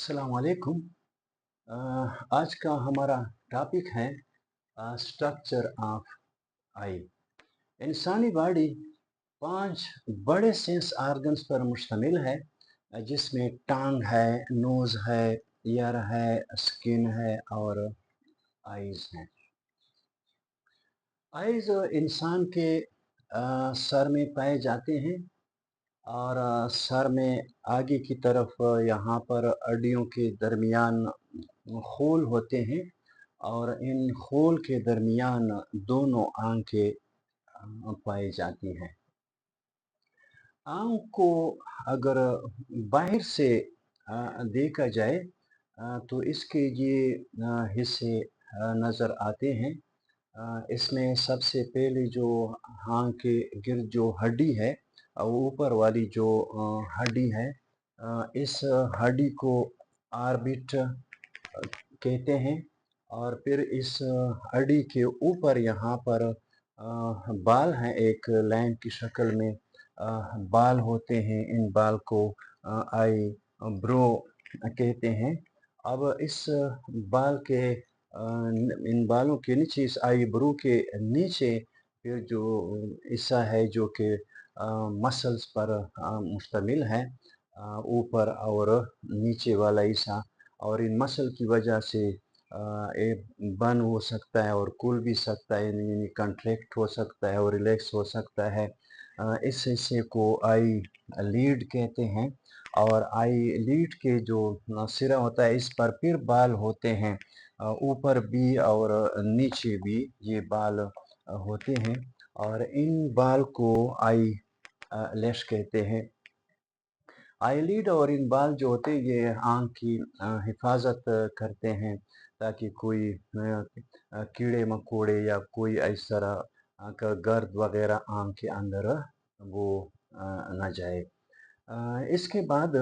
अस्सलाम वालेकुम। आज का हमारा टॉपिक है स्ट्रक्चर ऑफ आई। इंसानी बॉडी 5 बड़े सेंस ऑर्गन्स पर मुश्तमिल है, जिसमें टांग है, नोज़ है, ईयर है, स्किन है और आईज हैं। आईज इंसान के सर में पाए जाते हैं और सर में आगे की तरफ यहाँ पर हड्डियों के दरमियान खोल होते हैं और इन खोल के दरमियान दोनों आंखें पाई जाती हैं। आंख को अगर बाहर से देखा जाए तो इसके ये हिस्से नज़र आते हैं। इसमें सबसे पहले जो आंख के गिर्द जो हड्डी है, ऊपर वाली जो हड्डी है, इस हड्डी को ऑर्बिट कहते हैं। और फिर इस हड्डी के ऊपर यहाँ पर बाल हैं, एक लैंप की शक्ल में बाल होते हैं। इन बाल को आई ब्रो कहते हैं। अब इस बाल के इन बालों के नीचे, इस आई ब्रो के नीचे फिर जो हिस्सा है जो कि मसल्स पर मुश्तमिल है, ऊपर और नीचे वाला हिस्सा, और इन मसल की वजह से ये बंद हो सकता है और खुल भी सकता है, यानी कंट्रैक्ट हो सकता है और रिलैक्स हो सकता है। इस हिस्से को आई लीड कहते हैं। और आई लीड के जो सिरा होता है, इस पर फिर बाल होते हैं, ऊपर भी और नीचे भी ये बाल होते हैं, और इन बाल को आई लैश कहते हैं। आईलिड और इन बाल जो होते हैं ये आँख की हिफाजत करते हैं, ताकि कोई कीड़े मकोड़े या कोई इस तरह का गर्द वगैरह आँख के अंदर वो ना जाए। इसके बाद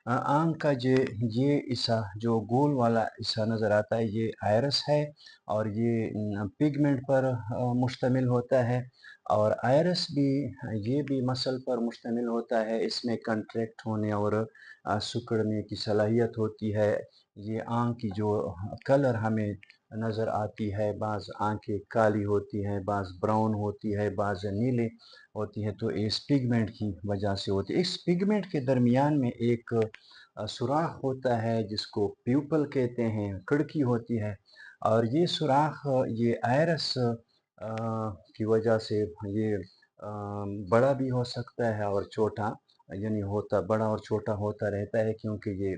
आँख का ये हिस्सा जो गोल वाला हिस्सा नज़र आता है, ये आइरिस है और ये पिगमेंट पर मुश्तमिल होता है। और आइरिस भी, ये भी मसल पर मुश्तमिल होता है। इसमें कंट्रैक्ट होने और सिकुड़ने की सलाहियत होती है। ये आँख की जो कलर हमें नज़र आती है, बाज़ आँखें काली होती हैं, बाज़ ब्राउन होती है, बाज़ नीले होती है, तो इस पिगमेंट की वजह से होती है। इस पिगमेंट के दरमियान में एक सुराख होता है जिसको प्यूपल कहते हैं, खिड़की होती है। और ये सुराख ये आयरस की वजह से ये बड़ा भी हो सकता है और छोटा, यानी होता बड़ा और छोटा होता रहता है, क्योंकि ये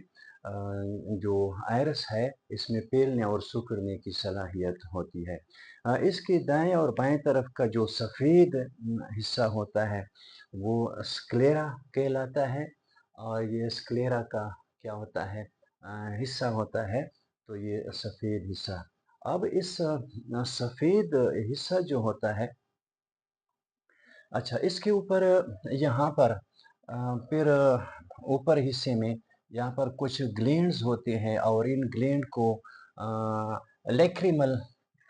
जो आयरस है इसमें फैलने और सिकुड़ने की सलाहियत होती है। इसके दाएं और बाएं तरफ का जो सफ़ेद हिस्सा होता है वो स्क्लेरा कहलाता है। और ये स्क्लेरा का क्या होता है, हिस्सा होता है, तो ये सफ़ेद हिस्सा। अब इस सफ़ेद हिस्सा जो होता है, अच्छा, इसके ऊपर यहाँ पर फिर ऊपर हिस्से में यहाँ पर कुछ ग्लैंड्स होते हैं और इन ग्लैंड को लैक्रिमल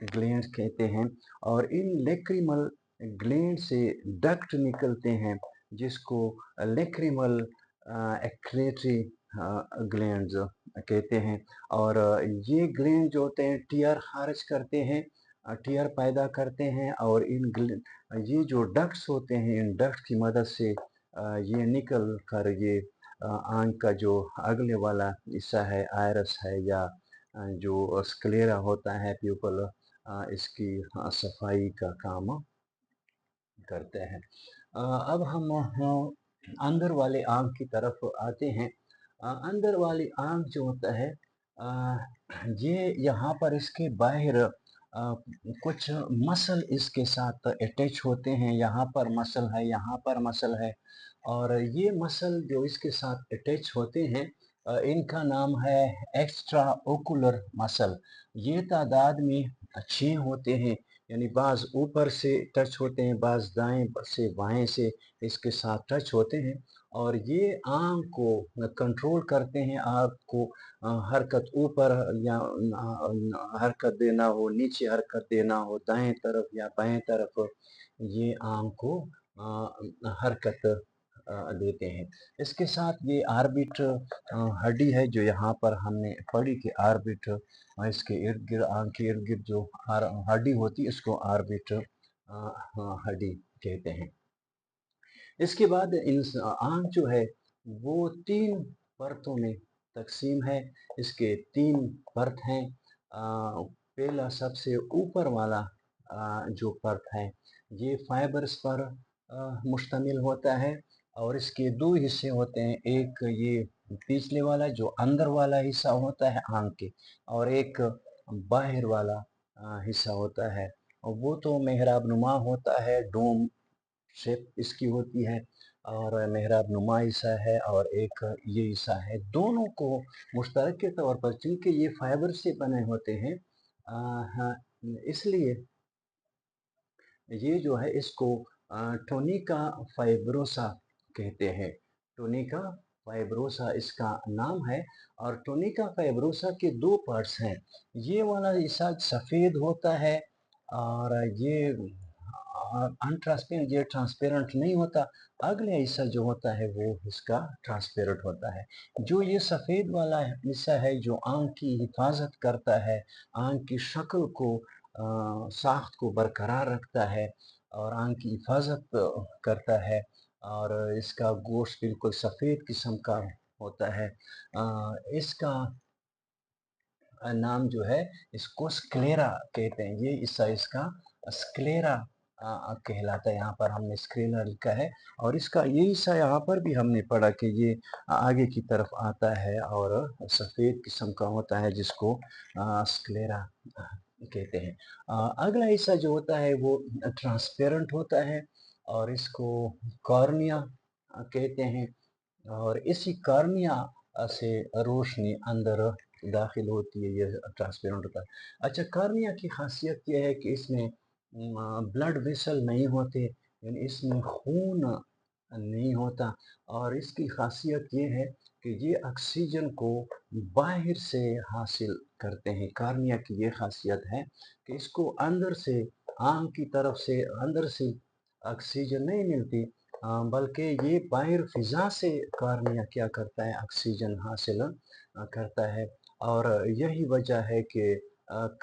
ग्लैंड्स कहते हैं। और इन लैक्रिमल ग्लैंड से डक्ट निकलते हैं, जिसको लैक्रिमल एक्रेटरी ग्लैंड्स कहते हैं। और ये ग्लैंड जो होते हैं टीयर खारिज करते हैं, टीयर पैदा करते हैं, और ये जो डक्ट्स होते हैं, इन डक्ट की मदद से ये निकल कर ये आंख का जो अगले वाला हिस्सा है, आयरस है या जो स्क्लेरा होता है, प्यूपल, इसकी सफाई का काम करते हैं। अब हम अंदर वाले आंख की तरफ आते हैं। अंदर वाली आंख जो होता है, ये यहाँ पर इसके बाहर कुछ मसल इसके साथ अटैच होते हैं। यहाँ पर मसल है, यहाँ पर मसल है, और ये मसल जो इसके साथ अटैच होते हैं, इनका नाम है एक्स्ट्रा ओकुलर मसल। ये तादाद में 6 होते हैं, यानी बाज़ ऊपर से टच होते हैं, बाज़ दाएं से बाएं से इसके साथ टच होते हैं, और ये आँख को कंट्रोल करते हैं। आँख को हरकत ऊपर या हरकत देना हो, नीचे हरकत देना हो, दाएं तरफ या बाएं तरफ, ये आँख को हरकत देते हैं। इसके साथ ये ऑर्बिट हड्डी है जो यहाँ पर हमने पढ़ी कि ऑर्बिट इसके इर्द गिर्द आंख के इर्द गिर्द जो हड्डी होती है इसको ऑर्बिट हड्डी कहते हैं। इसके बाद आंख जो है वो 3 परतों में तकसीम है। इसके 3 परत हैं। पहला सबसे ऊपर वाला जो परत है ये फाइबर्स पर मुश्तमिल होता है और इसके 2 हिस्से होते हैं। एक ये पिछले वाला जो अंदर वाला हिस्सा होता है आंख के, और एक बाहर वाला हिस्सा होता है, और वो तो मेहराब नुमा होता है, डोम शेप इसकी होती है और मेहराब नुमा हिस्सा है, और एक ये हिस्सा है। दोनों को मुश्तरक के तौर पर चूँकि ये फाइबर से बने होते हैं, हाँ, इसलिए ये जो है इसको टोनिका फाइब्रोसा कहते हैं। टोनिका फाइब्रोसा इसका नाम है, और टोनिका फाइब्रोसा के 2 पार्ट्स हैं। ये वाला हिस्सा सफ़ेद होता है और ये अनट्रांसपेरेंट, ये ट्रांसपेरेंट नहीं होता। अगला हिस्सा जो होता है वो इसका ट्रांसपेरेंट होता है। जो ये सफ़ेद वाला हिस्सा है जो आँख की हिफाजत करता है, आँख की शक्ल को साख्त को बरकरार रखता है और आँख की हिफाजत करता है, और इसका गोश्त बिल्कुल सफ़ेद किस्म का होता है। इसका नाम जो है इसको स्क्लेरा कहते हैं। ये हिस्सा इसका स्क्लेरा कहलाता है। यहाँ पर हमने स्क्लेरा लिखा है, और इसका ये हिस्सा यहाँ पर भी हमने पढ़ा कि ये आगे की तरफ आता है और सफ़ेद किस्म का होता है जिसको स्क्लेरा कहते हैं। अगला हिस्सा जो होता है वो ट्रांसपेरेंट होता है और इसको कॉर्निया कहते हैं, और इसी कॉर्निया से रोशनी अंदर दाखिल होती है, ये ट्रांसपेरेंट होता है। अच्छा, कॉर्निया की खासियत ये है कि इसमें ब्लड वेसल नहीं होते, यानी इसमें खून नहीं होता, और इसकी खासियत ये है कि ये ऑक्सीजन को बाहर से हासिल करते हैं। कॉर्निया की ये खासियत है कि इसको अंदर से, आँख की तरफ से अंदर से ऑक्सीजन नहीं मिलती, बल्कि ये बाहर फ़िज़ा से कॉर्निया क्या करता है, ऑक्सीजन हासिल करता है। और यही वजह है कि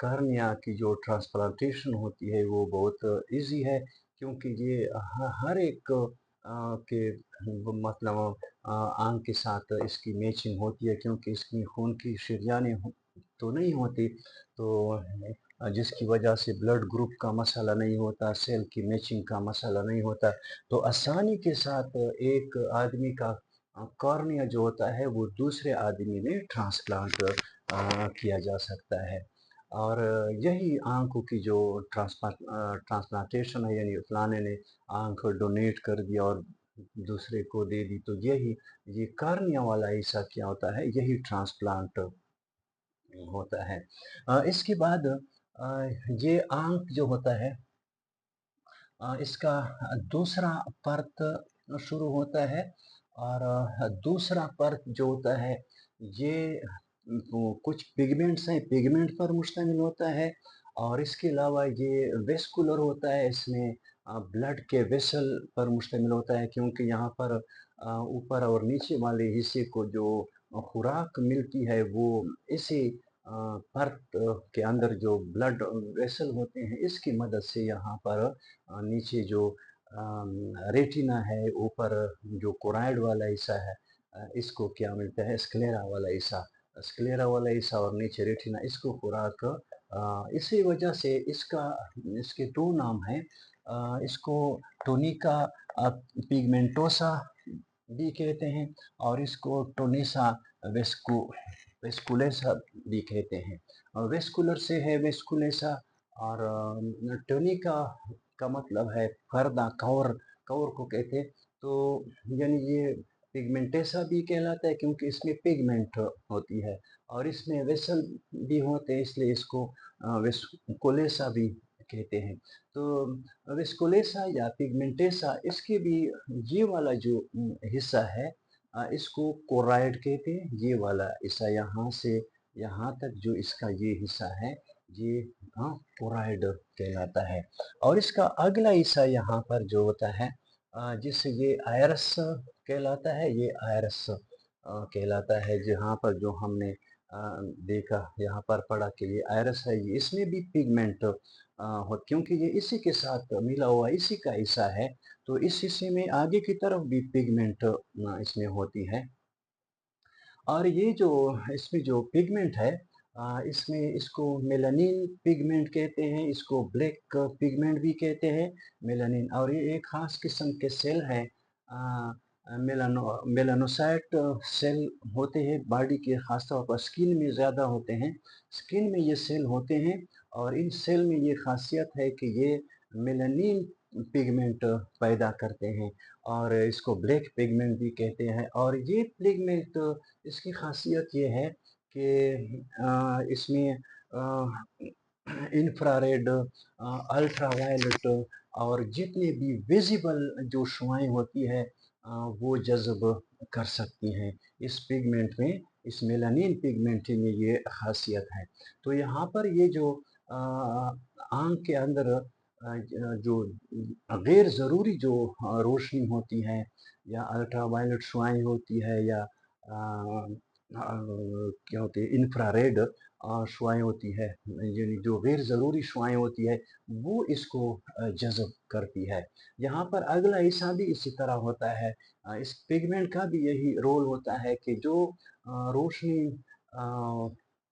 कॉर्निया की जो ट्रांसप्लांटेशन होती है वो बहुत ईज़ी है, क्योंकि ये हर एक के मतलब आंख के साथ इसकी मैचिंग होती है, क्योंकि इसकी खून की शरेयानें तो नहीं होती, तो जिसकी वजह से ब्लड ग्रुप का मसला नहीं होता, सेल की मैचिंग का मसला नहीं होता, तो आसानी के साथ एक आदमी का कॉर्निया जो होता है वो दूसरे आदमी में ट्रांसप्लांट किया जा सकता है। और यही आँखों की जो ट्रांसप्लांटेशन है, यानी फलाने ने आँख डोनेट कर दिया और दूसरे को दे दी, तो यही ये कॉर्निया वाला हिस्सा क्या होता है, यही ट्रांसप्लांट होता है। इसके बाद ये आँख जो होता है इसका दूसरा परत शुरू होता है, और दूसरा परत जो होता है ये वो कुछ पिगमेंट्स हैं, पिगमेंट पर मुश्तमिल होता है, और इसके अलावा ये वेस्कुलर होता है, इसमें ब्लड के वेसल पर मुश्तमिल होता है, क्योंकि यहाँ पर ऊपर और नीचे वाले हिस्से को जो खुराक मिलती है वो इसी परत के अंदर जो ब्लड वेसल होते हैं इसकी मदद से यहाँ पर नीचे जो रेटिना है, ऊपर जो कोराइड वाला हिस्सा है, इसको क्या मिलता है, स्क्लेरा वाला हिस्सा, स्क्लेरा वाला हिस्सा और नीचे रेटिना, इसको खुराक इसी वजह से इसके 2 नाम हैं। इसको टोनिका पिगमेंटोसा भी कहते हैं, और इसको टोनिसा वेस्कुलेसा भी कहते हैं। वेस्कुलर से है वेस्कुलेसा, और टोनिका का मतलब है पर्दा, कवर, कवर को कहते हैं। तो यानी ये पिगमेंटेसा भी कहलाता है क्योंकि इसमें पिगमेंट होती है, और इसमें वेसल भी होते हैं, इसलिए इसको वेस्कुलेसा भी कहते हैं। तो वेस्कुलेसा या पिगमेंटेसा, इसके भी ये वाला जो हिस्सा है इसको कोराइड कहते हैं। ये वाला हिस्सा यहाँ से यहाँ तक जो इसका ये हिस्सा है ये कोराइड कहलाता है। और इसका अगला हिस्सा यहाँ पर जो होता है जिससे ये आयरस कहलाता है, ये आयरस कहलाता है। जहाँ पर जो हमने देखा, यहाँ पर पढ़ा कि ये आयरस है, ये इसमें भी पिगमेंट हो, क्योंकि ये इसी के साथ मिला हुआ इसी का हिस्सा है, तो इस हिस्से में आगे की तरफ भी पिगमेंट इसमें होती है। और ये जो इसमें जो पिगमेंट है, इसमें इसको मेलानिन पिगमेंट कहते हैं, इसको ब्लैक पिगमेंट भी कहते हैं, मेलानिन। और ये एक ख़ास किस्म के सेल हैं, मेलानोसाइट सेल होते हैं बॉडी के, ख़ास तौर पर स्किन में ज़्यादा होते हैं। स्किन में ये सेल होते हैं, और इन सेल में ये ख़ासियत है कि ये मेलानिन पिगमेंट पैदा करते हैं, और इसको ब्लैक पिगमेंट भी कहते हैं। और ये पिगमेंट, इसकी ख़ासियत ये है कि इसमें इंफ्रारेड, अल्ट्रावायलेट और जितने भी विज़िबल जो शुआएँ होती है, वो जज़ब कर सकती हैं। इस पिगमेंट में, इस मेलानिन पिगमेंट में ये ख़ासियत है। तो यहाँ पर ये जो आँख के अंदर जो गैर ज़रूरी जो रोशनी होती है, या अल्ट्रावायलेट शुआएँ होती है, या क्या होती है, इंफ्रारेड शुआएँ होती है, यानी जो गैर ज़रूरी शुआएँ होती है, वो इसको जज़ब करती है। यहाँ पर अगला हिस्सा भी इसी तरह होता है। इस पिगमेंट का भी यही रोल होता है कि जो रोशनी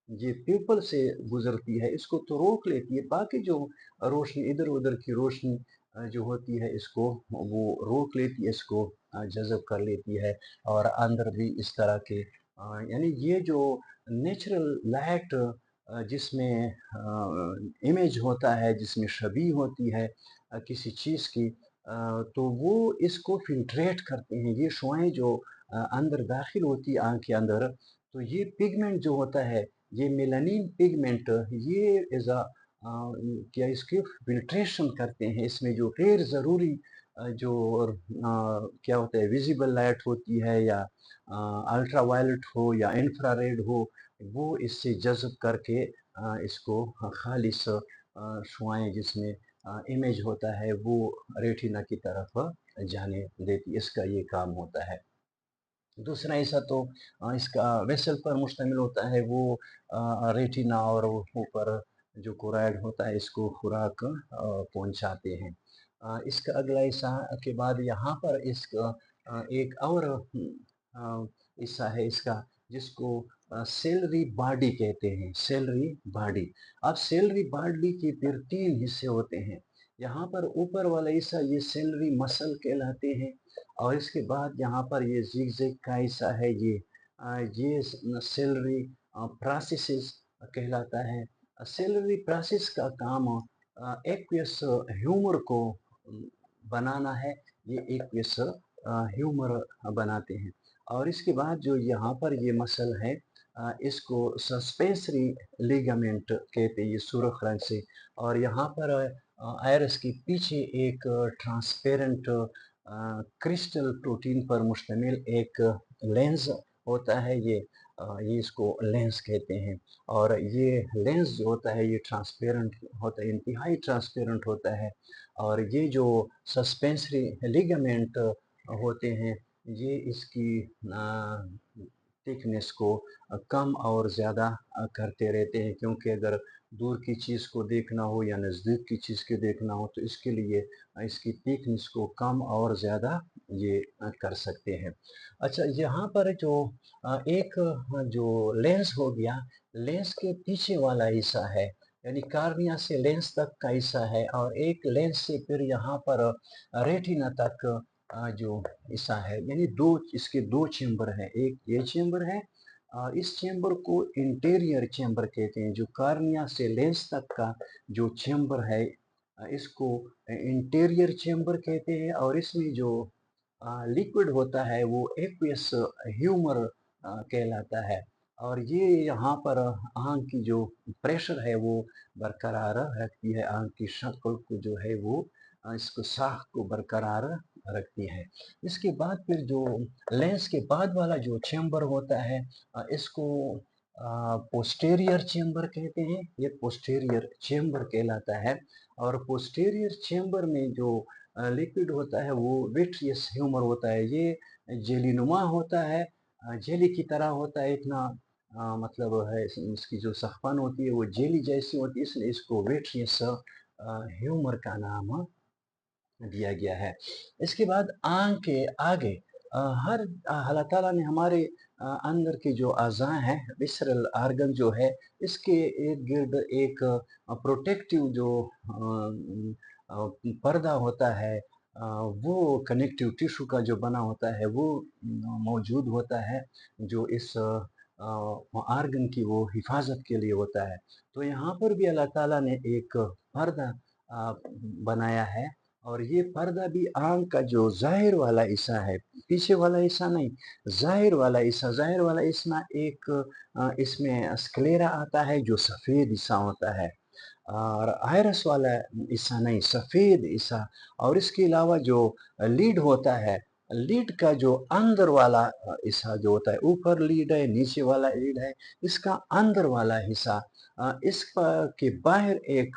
ये प्यूपल से गुज़रती है, इसको तो रोक लेती है, बाकी जो रोशनी इधर-उधर की रोशनी जो होती है, इसको वो रोक लेती है, इसको जज़ब कर लेती है। और अंदर भी इस तरह के यानी ये जो नेचुरल लाइट जिसमें इमेज होता है, जिसमें छवि होती है किसी चीज़ की, तो वो इसको फ़िल्ट्रेट करते हैं। ये शुआएँ जो अंदर दाखिल होती है आँख के अंदर, तो ये पिगमेंट जो होता है, ये मेलानिन पिगमेंट, ये क्या इसकी फ़िल्ट्रेशन करते हैं। इसमें जो गैर ज़रूरी जो क्या होता है, विज़िबल लाइट होती है, या अल्ट्रावायलेट हो या इंफ्रारेड हो, वो इससे जज़ब करके इसको खालिस शुआएँ जिसमें इमेज होता है, वो रेटिना की तरफ जाने देती, इसका ये काम होता है। दूसरा हिस्सा तो इसका वेसल पर मुश्तमिल होता है, वो रेटिना और वो ऊपर जो कोराइड होता है, इसको खुराक पहुँचाते हैं। इसका अगला हिस्सा के बाद यहाँ पर इसका एक और हिस्सा है इसका, जिसको सेलरी बॉडी कहते हैं, सेलरी बॉडी। अब सेलरी बॉडी के फिर 3 हिस्से होते हैं। यहाँ पर ऊपर वाला हिस्सा ये सेलरी मसल कहलाते हैं, और इसके बाद यहाँ पर ये ज़िगज़ैग का हिस्सा है, ये सेलरी प्रोसेसेस कहलाता है। सेलरी प्रोसेस का काम एक्वियस ह्यूमर को बनाना है, ये एक्वियस ह्यूमर बनाते हैं। और इसके बाद जो यहाँ पर ये मसल है, इसको सस्पेंसरी लिगामेंट कहते हैं, ये सुर्ख रंग से। और यहाँ पर आइरिस के पीछे एक ट्रांसपेरेंट क्रिस्टल प्रोटीन पर मुश्तमिल एक लेंस होता है, ये इसको लेंस कहते हैं। और ये लेंस जो होता है, ये ट्रांसपेरेंट होता है, इंतहाई ट्रांसपेरेंट होता है। और ये जो सस्पेंसरी लिगामेंट होते हैं, ये इसकी थिकनेस को कम और ज़्यादा करते रहते हैं, क्योंकि अगर दूर की चीज़ को देखना हो या नज़दीक की चीज़ को देखना हो, तो इसके लिए इसकी थिकनेस को कम और ज़्यादा ये कर सकते हैं। अच्छा, यहाँ पर जो एक जो लेंस हो गया, लेंस के पीछे वाला हिस्सा है, यानी कार्निया से लेंस तक का हिस्सा है, और एक लेंस से फिर यहाँ पर रेटिना तक जो हिस्सा है, यानी 2 इसके 2 चेंबर हैं। एक ये चेंबर है, इस चेंबर को इंटीरियर चेंबर कहते हैं। जो कार्निया से लेंस तक का जो चेंबर है, इसको इंटीरियर चेंबर कहते हैं। और इसमें जो लिक्विड होता है, वो एक्वियस ह्यूमर कहलाता है। और ये यहाँ पर आँख की जो प्रेशर है, वो बरकरार रखती है। आँख की शक्ल को जो है, वो इसको साख को बरकरार रखती है। इसके बाद फिर जो लेंस के बाद वाला जो चेंबर होता है, इसको पोस्टीरियर चेंबर कहते हैं, ये पोस्टीरियर चेंबर कहलाता है। और पोस्टीरियर चेंबर में जो लिक्विड होता है वो विट्रियस ह्यूमर होता है। ये जेलीनुमा होता है, जेली की तरह होता है, इतना मतलब है इसकी जो सख्पन होती है वो जेली जैसी होती है, इसलिए इसको विट्रियस ह्यूमर का नाम दिया गया है। इसके बाद आँख के आगे हर अल्लाह ताला ने हमारे अंदर के जो अज़ा हैं, विसरल आर्गन जो है, इसके इर्द-गिर्द एक प्रोटेक्टिव जो पर्दा होता है, वो कनेक्टिव टिश्यू का जो बना होता है, वो मौजूद होता है, जो इस आर्गन की वो हिफाज़त के लिए होता है। तो यहाँ पर भी अल्लाह ताला ने एक पर्दा बनाया है, और ये पर्दा भी आँख का जो ज़ाहिर वाला हिस्सा है, पीछे वाला हिस्सा नहीं, ज़ाहिर वाला हिस्सा एक इसमें स्क्लेरा आता है जो सफ़ेद हिस्सा होता है, और आयरस वाला हिस्सा नहीं, सफ़ेद हिस्सा। और इसके अलावा जो लीड होता है, लीड का जो अंदर वाला हिस्सा जो होता है, ऊपर लीड है, नीचे वाला लीड है, इसका अंदर वाला हिस्सा, इस के बाहर एक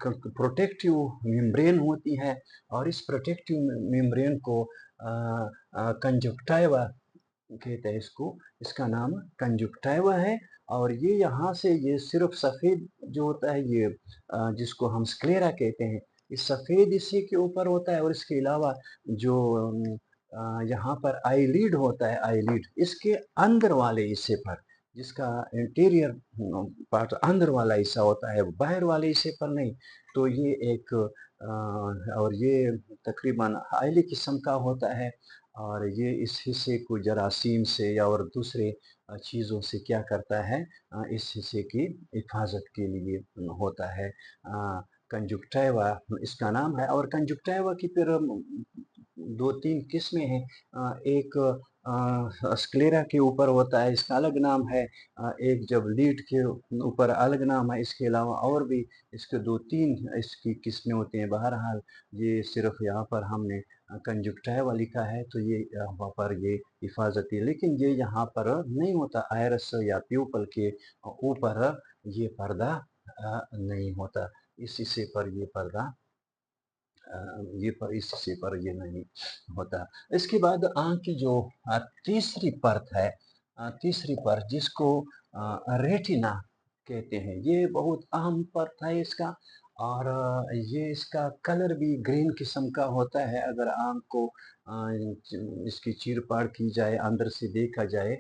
प्रोटेक्टिव मेम्ब्रेन होती है, और इस प्रोटेक्टिव मेम्ब्रेन को कंजक्टिवा कहते हैं इसको, इसका नाम कंजक्टिवा है। और ये यहाँ से ये सिर्फ सफ़ेद जो होता है, ये जिसको हम स्क्लेरा कहते हैं, इस सफ़ेद हिस्से के ऊपर होता है, और इसके अलावा जो यहाँ पर आईलिड होता है, आईलिड इसके अंदर वाले हिस्से पर, जिसका इंटीरियर पार्ट अंदर वाला हिस्सा होता है, बाहर वाले हिस्से पर नहीं। तो ये एक और ये तकरीबन आयली किस्म का होता है, और ये इस हिस्से को जरासीम से या और दूसरे चीज़ों से क्या करता है, इस हिस्से की हिफाजत के लिए होता है। कंजुक्टिवा इसका नाम है, और कंजुक्टिवा की फिर 2-3 किस्में हैं। एक स्क्लेरा के ऊपर होता है, इसका अलग नाम है। एक जब लीड के ऊपर अलग नाम है। इसके अलावा और भी इसके 2-3 इसकी किस्में होती हैं। बहरहाल ये सिर्फ यहाँ पर हमने कंजुक्टिवा लिखा है, तो ये वहाँ पर ये हिफाजती, लेकिन ये यहाँ पर नहीं होता, आयरस या प्यूपल के ऊपर ये पर्दा नहीं होता। इस हिस्से पर ये पर्दा ये पर इस हिस्से पर ये नहीं होता। इसके बाद आँख की जो तीसरी परत है, तीसरी परत जिसको रेटिना कहते हैं, ये बहुत अहम परत है इसका, और ये इसका कलर भी ग्रीन किस्म का होता है। अगर आँख को इसकी चीर-फाड़ की जाए, अंदर से देखा जाए,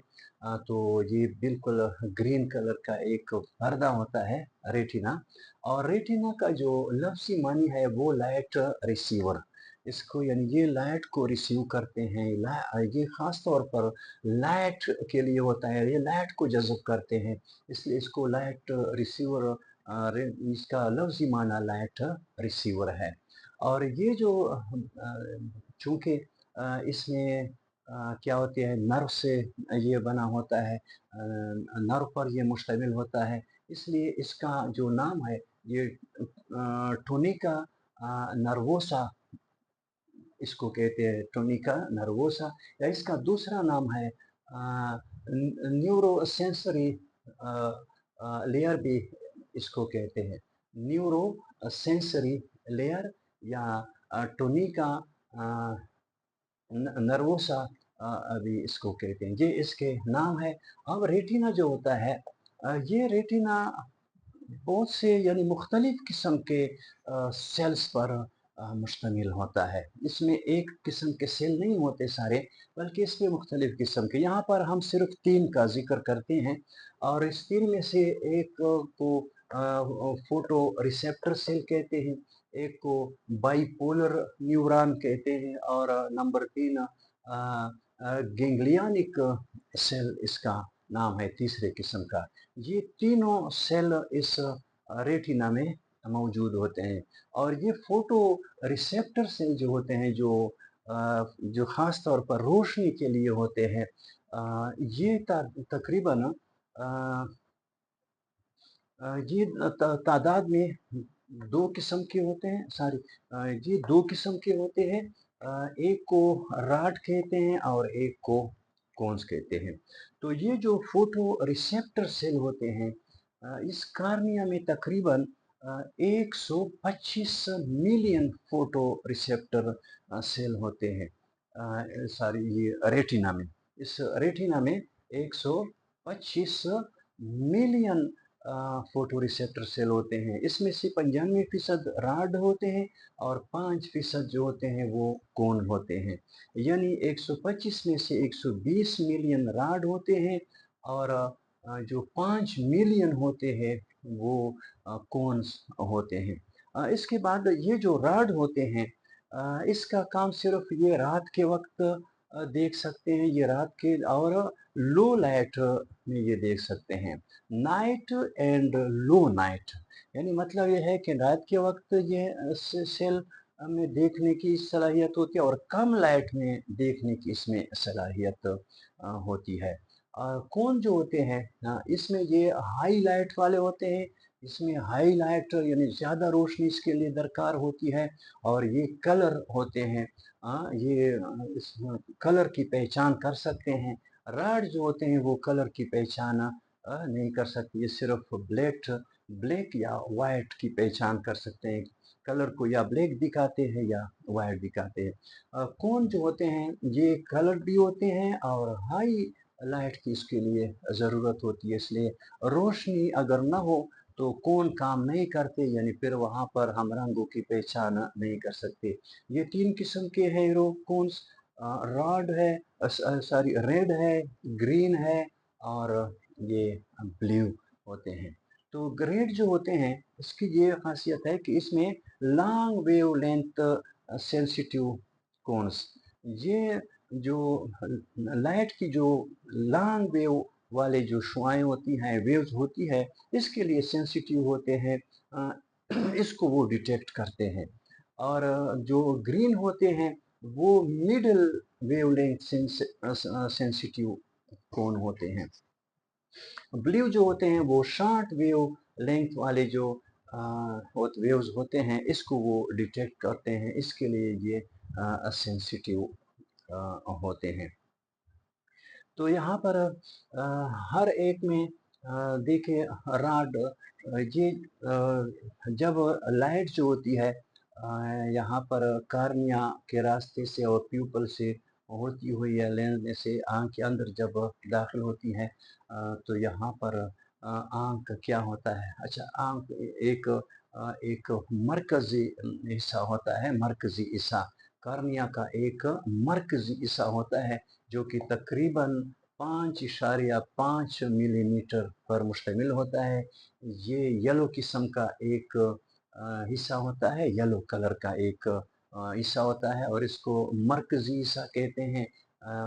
तो ये बिल्कुल ग्रीन कलर का एक पर्दा होता है, रेटिना। और रेटिना का जो लफ्ज़ी मानी है वो लाइट रिसीवर, इसको यानी ये लाइट को रिसीव करते हैं, ये ख़ास तौर पर लाइट के लिए होता है, ये लाइट को जज़ब करते हैं, इसलिए इसको लाइट रिसीवर इसका लफ्ज़ी माना लाइट रिसीवर है। और ये जो चूँकि इसमें क्या होते हैं, नर्व से ये बना होता है, नर्व पर ये मुश्तमिल होता है, इसलिए इसका जो नाम है ये टुनिका नर्वोसा इसको कहते हैं, टुनिका नर्वोसा, या इसका दूसरा नाम है न्यूरोसेंसरी लेयर भी इसको कहते हैं। न्यूरो सेंसरी लेयर या टुनिका नर्वोसा अभी इसको कहते हैं, ये इसके नाम है। अब रेटिना जो होता है, ये रेटिना बहुत से यानी मुख्तलिफ किस्म के सेल्स पर मुश्तमिल होता है। इसमें एक किस्म के सेल नहीं होते सारे, बल्कि इसमें मुख्तलिफ किस्म के, यहाँ पर हम सिर्फ 3 का ज़िक्र करते हैं, और इस 3 में से एक को फोटो रिसेप्टर सेल कहते हैं, एक को बाइपोलर न्यूरॉन कहते हैं, और नंबर 3 गैंग्लियनिक सेल इसका नाम है तीसरे किस्म का। ये तीनों सेल इस रेटिना में मौजूद होते हैं, और ये फोटो रिसेप्टर सेल जो होते हैं, जो ख़ास तौर पर रोशनी के लिए होते हैं, ये तकरीबन ये तादाद में 2 किस्म के होते हैं, सॉरी, ये 2 किस्म के होते हैं। एक को रॉड कहते हैं और एक को कोन्स कहते हैं। तो ये जो फोटो रिसेप्टर सेल होते हैं, इस कार्निया में तकरीबन 125 मिलियन फोटो रिसेप्टर सेल होते हैं सारी ये रेटिना में। इस रेटिना में 125 मिलियन फोटो रिसेप्टर सेल होते हैं। इसमें से 95% राड होते हैं और 5% जो होते हैं वो कोन होते हैं। यानी 125 में से 120 मिलियन राड होते हैं और जो 5 मिलियन होते हैं वो कोन्स होते हैं। इसके बाद ये जो राड होते हैं इसका काम सिर्फ ये रात के वक्त देख सकते हैं, ये रात के और लो लाइट में ये देख सकते हैं। नाइट एंड लो नाइट, यानी मतलब ये है कि रात के वक्त ये सेल में देखने की सलाहियत होती है और कम लाइट में देखने की इसमें सलाहियत होती है। कौन जो होते हैं इसमें ये हाई लाइट वाले होते हैं। इसमें हाई लाइट यानी ज़्यादा रोशनी इसके लिए दरकार होती है और ये कलर होते हैं। ये इस कलर की पहचान कर सकते हैं। राड जो होते हैं वो कलर की पहचान नहीं कर सकते, ये सिर्फ ब्लैक या वाइट की पहचान कर सकते हैं। कलर को या ब्लैक दिखाते हैं या वाइट दिखाते हैं। कौन जो होते हैं ये कलर भी होते हैं और हाई लाइट की इसके लिए ज़रूरत होती है, इसलिए रोशनी अगर ना हो तो कौन काम नहीं करते, यानी फिर वहाँ पर हम रंगों की पहचान नहीं कर सकते। ये 3 किस्म के हीरो कौन्स रॉड है, सॉरी रेड है, ग्रीन है और ये ब्लू होते हैं। तो रेड जो होते हैं इसकी ये खासियत है कि इसमें लॉन्ग वेव लेंथ सेंसिटिव कौन्स, ये जो लाइट की जो लॉन्ग वेव वाले जो शुआएं होती हैं, वेव्स होती है, इसके लिए सेंसिटिव होते हैं। इसको वो डिटेक्ट करते हैं। और जो ग्रीन होते हैं वो मिडल वेवलेंथ सेंसिटिव कोन होते हैं। ब्लू जो होते हैं वो शॉर्ट वेव लेंथ वाले जो वेव्स होते हैं, इसको वो डिटेक्ट करते हैं, इसके लिए ये सेंसिटिव होते हैं। तो यहाँ पर हर एक में देखिए रॉड ये जब लाइट जो होती है यहाँ पर कार्निया के रास्ते से और प्यूपल से होती हुई या लेंस से आँख के अंदर जब दाखिल होती है तो यहाँ पर आँख क्या होता है, अच्छा आँख एक मरकज़ी हिस्सा होता है, मरकज़ी हिस्सा कार्निया का एक मरकज़ी हिस्सा होता है जो कि तकरीबन 5.5 मिलीमीटर पर मुश्तमिल होता है। ये येलो किस्म का एक हिस्सा होता है, येलो कलर का एक हिस्सा होता है और इसको मरकज़ी हिस्सा कहते हैं।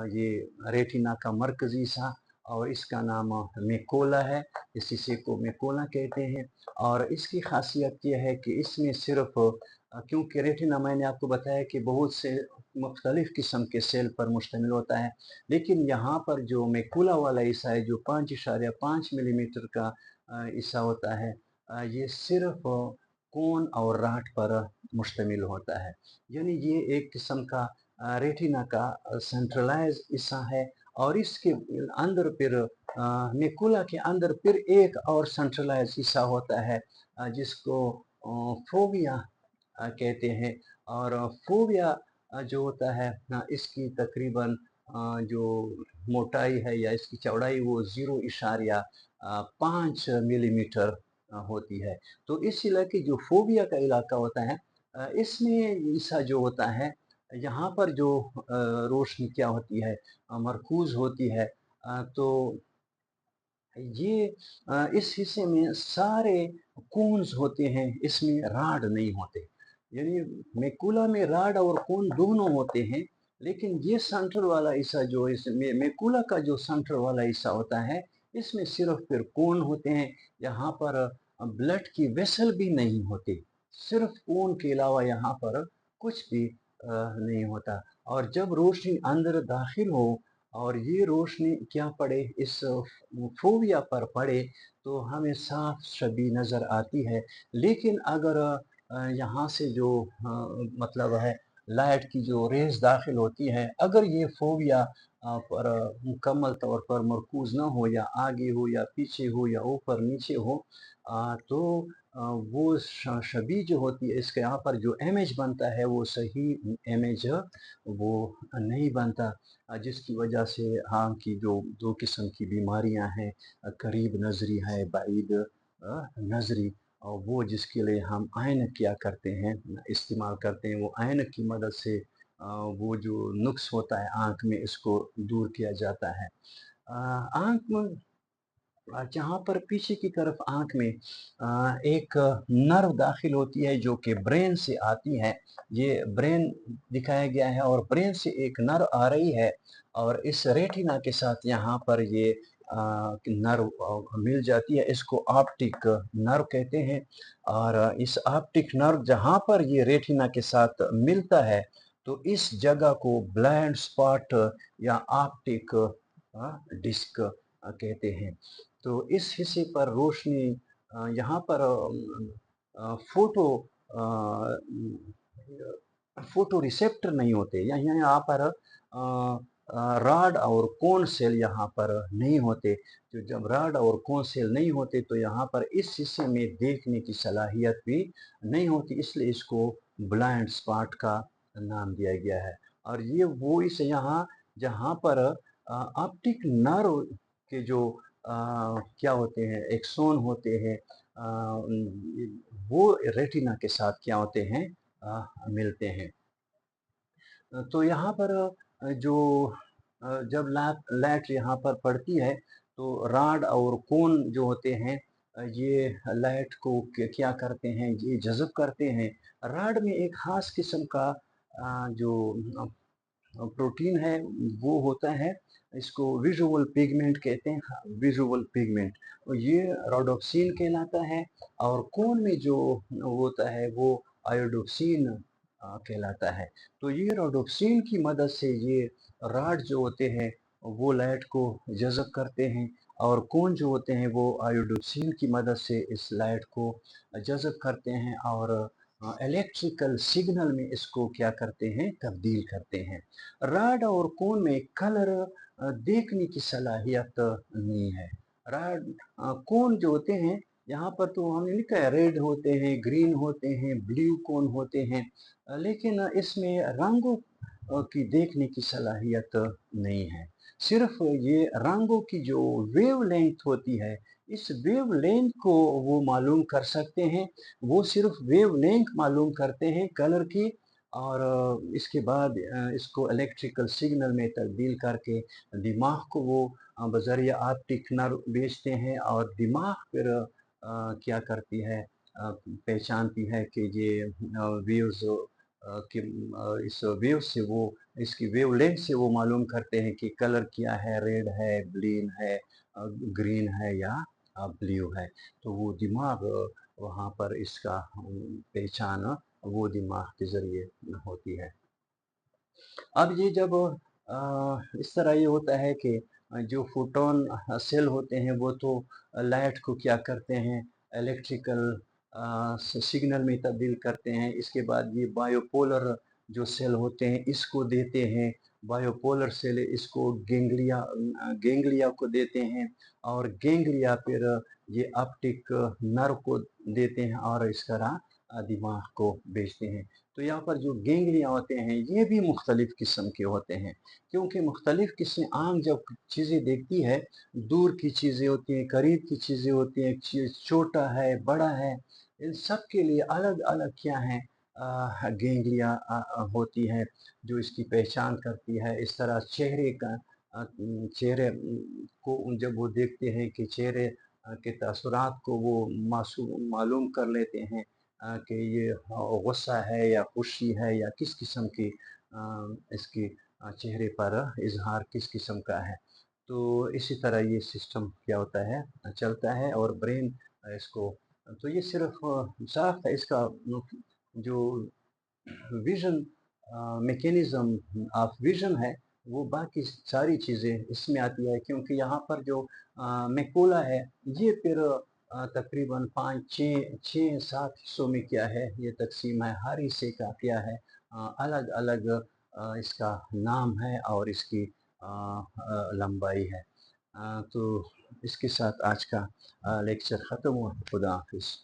ये रेटिना का मरकज़ी हिस्सा और इसका नाम मैकुला है, इस हिस्से को मैकुला कहते हैं। और इसकी खासियत ये है कि इसमें सिर्फ क्योंकि रेटिना मैंने आपको बताया कि बहुत से मुख्तलिफ किस्म के सेल पर मुश्तमिल होता है, लेकिन यहाँ पर जो मैकुला वाला हिस्सा है जो 5.5 मिलीमीटर का हिस्सा होता है, ये सिर्फ कोन और राट पर मुश्तमिल होता है। यानी ये एक किस्म का रेटिना का सेंट्रलाइज हिस्सा है और इसके अंदर फिर मैकुला के अंदर फिर एक और सेंट्रलाइज हिस्सा होता है जिसको फोविया कहते हैं। और फोविया जो होता है इसकी तकरीबन जो मोटाई है या इसकी चौड़ाई वो 0.5 मिलीमीटर होती है। तो इस इलाके जो फोविया का इलाका होता है इसमें ऐसा जो होता है यहाँ पर जो रोशनी क्या होती है मरकूज होती है तो ये इस हिस्से में सारे कोन्स होते हैं, इसमें राड नहीं होते। यानी मैकुला में राड और कोन दोनों होते हैं, लेकिन ये सेंटर वाला हिस्सा जो इसमें मैकुला का जो सेंटर वाला हिस्सा होता है, इसमें सिर्फ फिर कोन होते हैं। यहाँ पर ब्लड की वेसल भी नहीं होती, सिर्फ कोन के अलावा यहाँ पर कुछ भी नहीं होता। और जब रोशनी अंदर दाखिल हो और ये रोशनी क्या पड़े इस फोविया पर पड़े तो हमें साफ छवि नज़र आती है। लेकिन अगर यहाँ से जो मतलब है लाइट की जो रेज़ दाखिल होती है, अगर ये फोविया पर मुकम्मल तौर पर मरकूज़ ना हो या आगे हो या पीछे हो या ऊपर नीचे हो तो वो छवि जो होती है, इसके यहाँ पर जो इमेज बनता है वो सही इमेज वो नहीं बनता, जिसकी वजह से आँख की जो 2 किस्म की बीमारियाँ हैं, करीब नज़री है, बाइद नज़री, वो जिसके लिए हम ऐनक किया करते हैं, इस्तेमाल करते हैं, वो ऐनक की मदद से वो जो नुक्स होता है आँख में, इसको दूर किया जाता है। आँख में जहाँ पर पीछे की तरफ आँख में एक नर्व दाखिल होती है जो कि ब्रेन से आती है। ये ब्रेन दिखाया गया है और ब्रेन से एक नर्व आ रही है और इस रेटिना के साथ यहाँ पर ये नर्व मिल जाती है। इसको ऑप्टिक नर्व कहते हैं और इस ऑप्टिक नर्व जहाँ पर ये रेटिना के साथ मिलता है, तो इस जगह को ब्लाइंड स्पॉट या ऑप्टिक डिस्क कहते हैं। तो इस हिस्से पर रोशनी यहाँ पर फोटो फोटो रिसेप्टर नहीं होते, या यहाँ पर राड और कोन सेल यहाँ पर नहीं होते। तो जब राड और कोन सेल नहीं होते तो यहाँ पर इस हिस्से में देखने की सलाहियत भी नहीं होती, इसलिए इसको ब्लाइंड स्पॉट का नाम दिया गया है। और ये वो इस यहाँ जहाँ पर ऑप्टिक नर्व के जो क्या होते हैं, एक्सोन होते हैं, वो रेटिना के साथ क्या होते हैं, मिलते हैं। तो यहाँ पर जो जब लाइट यहाँ पर पड़ती है तो राड और कोन जो होते हैं, ये लाइट को क्या करते हैं, ये जज़ब करते हैं। राड में एक ख़ास किस्म का जो प्रोटीन है वो होता है, इसको विजुअल पिगमेंट कहते हैं, विजुअल पिगमेंट, और ये रोडोप्सिन कहलाता है। और कोन में जो होता है वो आयोडोक्सिन कहलाता है। तो ये रोडोप्सिन की मदद से ये राड जो होते हैं वो लाइट को जज़ब करते हैं और कोन जो होते हैं वो आयोडोक्सिन की मदद से इस लाइट को जज़ब करते हैं और इलेक्ट्रिकल सिग्नल में इसको क्या करते हैं, तब्दील करते हैं। राड और कोन में कलर देखने की सलाहियत नहीं है। राड कोन जो होते हैं यहाँ पर तो हमने लिखा है रेड होते हैं, ग्रीन होते हैं, ब्लू कोन होते हैं, लेकिन इसमें रंगों की देखने की सलाहियत नहीं है। सिर्फ ये रंगों की जो वेव लेंथ होती है, इस वेव लेंथ को वो मालूम कर सकते हैं। वो सिर्फ वेव लेंथ मालूम करते हैं कलर की, और इसके बाद इसको इलेक्ट्रिकल सिग्नल में तब्दील करके दिमाग को वो बज़रिया ऑप्टिक नर्व भेजते हैं और दिमाग फिर क्या करती है, पहचानती है कि ये वेव्स कि इस वेव से वो इसकी वेवलेंथ से वो मालूम करते हैं कि कलर क्या है, रेड है, ग्रीन है, ग्रीन है या ब्लू है। तो वो दिमाग वहाँ पर इसका पहचान वो दिमाग के ज़रिए होती है। अब ये जब इस तरह ये होता है कि जो फोटोन सेल होते हैं वो तो लाइट को क्या करते हैं, इलेक्ट्रिकल सिग्नल में तब्दील करते हैं। इसके बाद ये बायोपोलर जो सेल होते हैं इसको देते हैं, बायोपोलर सेल इसको गेंगलिया को देते हैं और गेंगलिया फिर ये ऑप्टिक नर्व को देते हैं और इस तरह दिमाग को भेजते हैं। तो यहाँ पर जो गेंगलियाँ होते हैं ये भी मुख्तलिफ़ किस्म के होते हैं, क्योंकि मुख्तलिफ़ किस्में आँख जब चीज़ें देखती है, दूर की चीज़ें होती हैं, करीब की चीज़ें होती हैं, चीज़ छोटा है, बड़ा है, इन सब के लिए अलग-अलग क्या हैं, गेंगलियाँ होती हैं जो इसकी पहचान करती है। इस तरह चेहरे का चेहरे को जब वो देखते हैं कि चेहरे के तासुरात को वो मालूम कर लेते हैं कि ये गुस्सा है या खुशी है या किस किस्म की इसकी चेहरे पर इज़हार किस किस्म का है। तो इसी तरह ये सिस्टम क्या होता है, चलता है और ब्रेन इसको, तो ये सिर्फ साफ है इसका जो विज़न मैकेनिज़्म ऑफ विज़न है, वो बाकी सारी चीज़ें इसमें आती है, क्योंकि यहाँ पर जो मैकुला है ये फिर तकरीबन 5 6 7 हिस्सों में क्या है ये तक़सीम है, हर हिस्से का क्या है अलग-अलग इसका नाम है और इसकी लंबाई है। तो इसके साथ आज का लेक्चर ख़त्म हुआ। खुदा हाफ़िज़।